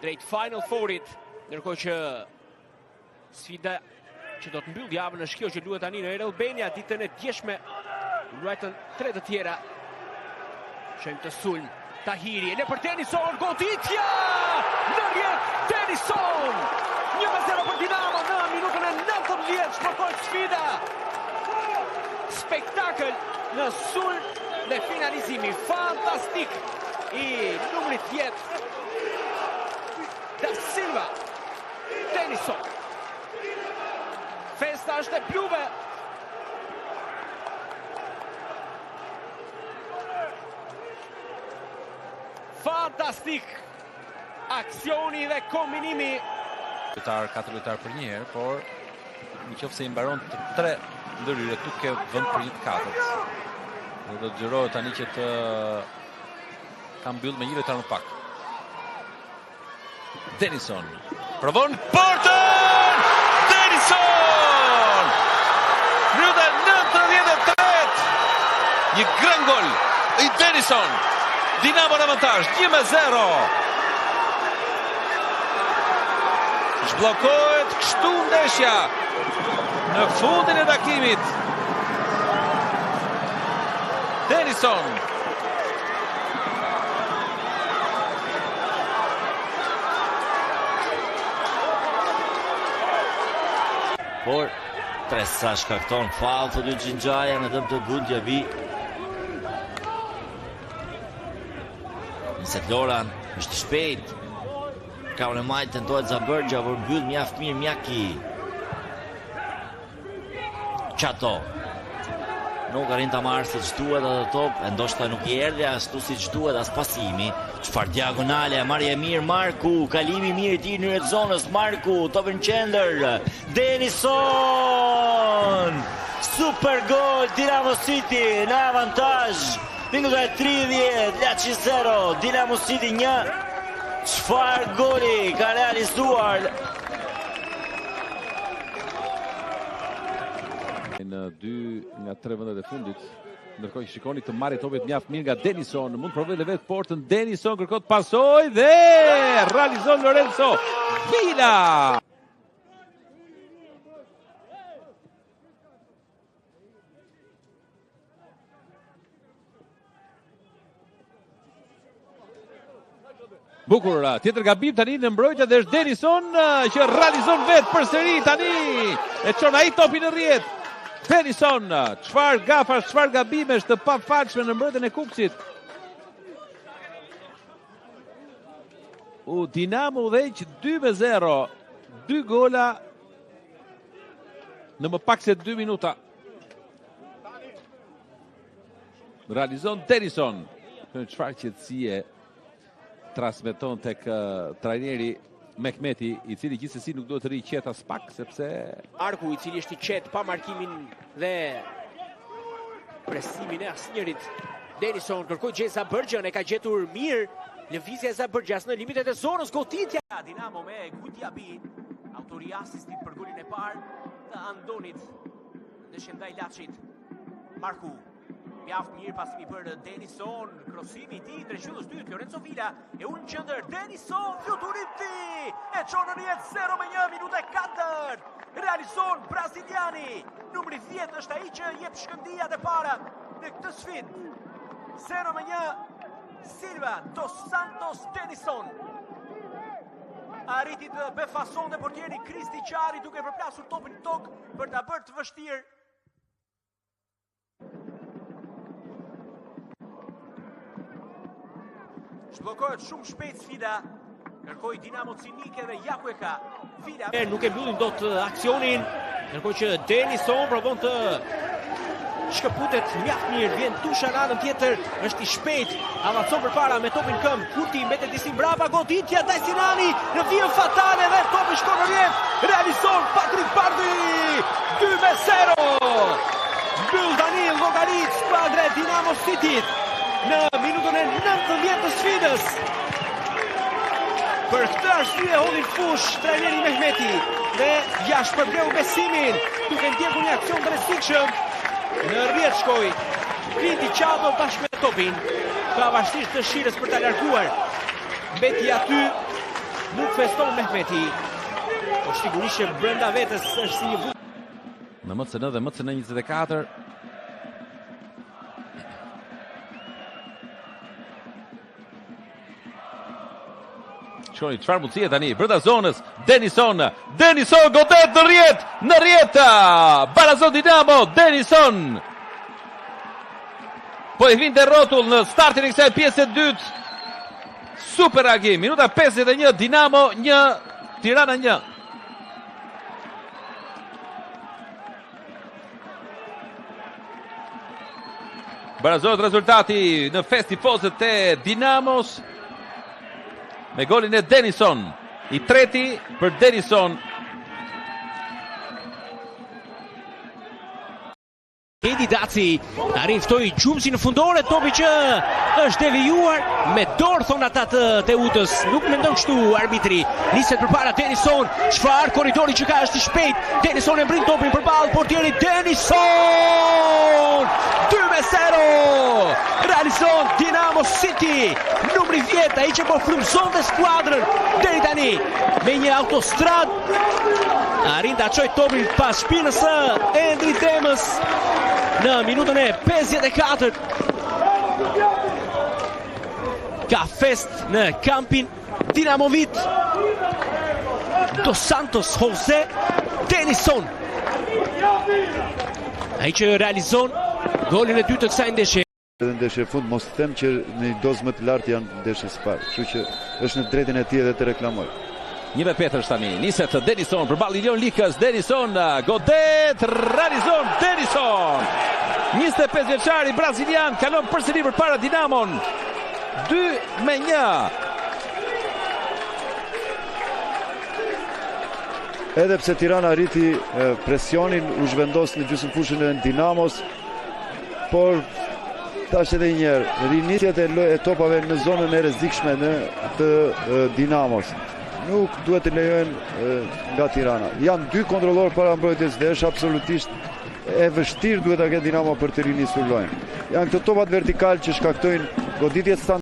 Drejt Final Fourit, ndërkohë që sfida që do të mbyll javën është kjo që luhet tani në Air Albania ditën e djeshme. Luajtën 3 të tjera. Shojmë të sulm Tahiri, e për Tennyson, goditja! Në rjetë Tennyson! 1-0 për Dinamo në minutën e 19, shpërtojt sfida. Spektakël në sulm dhe finalizimi fantastik i numrit 10 Da Silva. Tennyson Shkenca është e pluve. Fantastik aksioni dhe kombinimi. 4 lojtar për një herë, por në qoftë se i mbaron të 3 ndërhyrje, tu ke vend për një të katërt. Dhe do të xhirohet tani që të ka mbyll me një lojtar më pak. Denison provon portën! Denison! Minuta 98! Një gran gol i Denison. Dinamo në avantazh 1-0. Zhbllokohet kështu ndeshja në fundin e takimit. Denison. Por Tresa shkakton faull të dy Xhinxhaja në dëm të Gundjavi. Nëse Loran është shpejt. Kaulemaj tentohet Zabërgja, por mbyll mjaft mirë Mjaki. Qato. Nuk arrin ta marrë siç duhet atë top, e ndoshta nuk i erdhi ashtu siç duhet as pasimi. Çfarë diagonale, marrje mirë Marku, kalimi mirë i tij në red zonës Marku, topin qendër. Denison! Super gol Dinamo City në avantazh. Minuta 30, Laçi 0, Dinamo City 1. Çfarë goli ka realizuar në 2 nga 3 vendet e fundit. Ndërkohë që shikoni të marrë topet mjaft mirë nga Denison, mund provoj dhe vetë portën. Denison kërkon të pasoj dhe realizon Lorenzo Villa. Bukur, tjetër gabim tani në mbrojtje dhe është Denison që realizon vetë përsëri tani. E çon ai topin në rrjet. Denison, çfarë gafash, çfarë gabimesh të pafalshme në mbrojtjen e Kuksit. Dinamo udhëheq 2-0. 2 gola në më pak se 2 minuta. Realizon Denison. Çfarë qetësie transmeton tek trajneri Mehmeti, i cili gjithsesi nuk duhet të rri qet as pak, sepse Arku, i cili është i qet pa markimin dhe presimin e asnjërit. Denison kërkoi gjej Zabërgjën, e ka gjetur mirë. Lëvizja e Zabërgjës në limitet e zonës, goditja. Dinamo me Gundjabi, autori asisti për golin e parë të Andonit. Ndeshje ndaj Laçit. Marku. Mjaft mirë pasimi për Denison, krosimi i tij drejtues dyt Lorenzo Villa, e unë qendër Denison, fluturi i tij, e çon në rrjet 0-1 minuta 4. Realizon braziliani. Numri 10 është ai që jep shkëndijat e para në këtë sfidë. 0-1 Silva dos Santos Denison. Arriti të befasonte portieri Kristi Qari duke përplasur topin në tokë për ta bërë të vështirë. Zhbllokohet shumë shpejt sfida. Kërkoi Dinamo Cinike dhe Jaku e ka. Villa nuk e mbyllin dot aksionin. Ndërkohë që Denison provon të shkëputet mjaft mirë, vjen tusha në anën tjetër, është i shpejt, avancon përpara me topin këmbë. Kurti mbetet disi mbrapa, goditja Dajsinani në vijën fatale dhe topi shkon në rrjet. Realizon Patrik Bardi. 2-0. Mbyll tani llogarit skuadra e Dinamo City në minutën e 19 të sfidës. Për këtë arsye hodhin fush trajneri Mehmeti dhe ja shpërbleu besimin duke ndjekur një aksion të rrezikshëm. Në rrjet shkoi Kriti Qato bashkë me topin. Ka vazhdimisht dëshirës për ta larguar. Mbeti aty, nuk feston Mehmeti. Po sigurisht që brenda vetes është si një në MCN dhe MCN 24. Shkoni, çfarë mundësie tani, brenda zonës, Denison godet në rrjet, barazon Dinamo, Denison. Po i vinte rrotull në startin e kësaj pjese e dytë. Super reagim, minuta 51, Dinamo 1, Tirana 1. Barazohet rezultati në fest tifozët e Dinamos me golin e Denison. I treti për Denison. Edi Daci arrin ftoi Gjumsi në fundore, topi që është devijuar me dorë, thon ata të Teutës. Nuk mendon kështu arbitri. Niset përpara Denison. Çfarë korridori që ka, është i shpejt. Denison e mbrin topin përballë portieri Denison. 2-0. Realizon Dinamo City. Numri 10, ai që po frymëzonte skuadrën deri tani me një autostrad. Arrin ta çojë topin pas shpinës së Endri Demës në minutën e 54. Ka fest në kampin Dinamovit. Dos Santos Jose Denison, ai që realizon golin e dytë të kësaj ndeshje. Edhe ndeshje fund mos të them që në një dozë më të lartë janë ndeshjes së parë, kështu që është në drejtën e tij edhe të reklamoj. Një me Petër tani, niset Denison për balë Ilion Likës, Denison, godet, realizon Denison. 25 vjeçari brazilian kalon përsëri përpara Dinamon. 2-1. Edhe pse Tirana arriti presionin, u zhvendos në gjysmëfushën e Dinamos, por tash edhe një herë rinitjet e topave në zonën e rrezikshme të Dinamos nuk duhet të lejohen nga Tirana. Janë 2 kontrollorë para mbrojtjes dhe është absolutisht e vështirë duhet ta ketë Dinamo për të rinisur lojën. Janë këto topat vertikal që shkaktojnë goditjet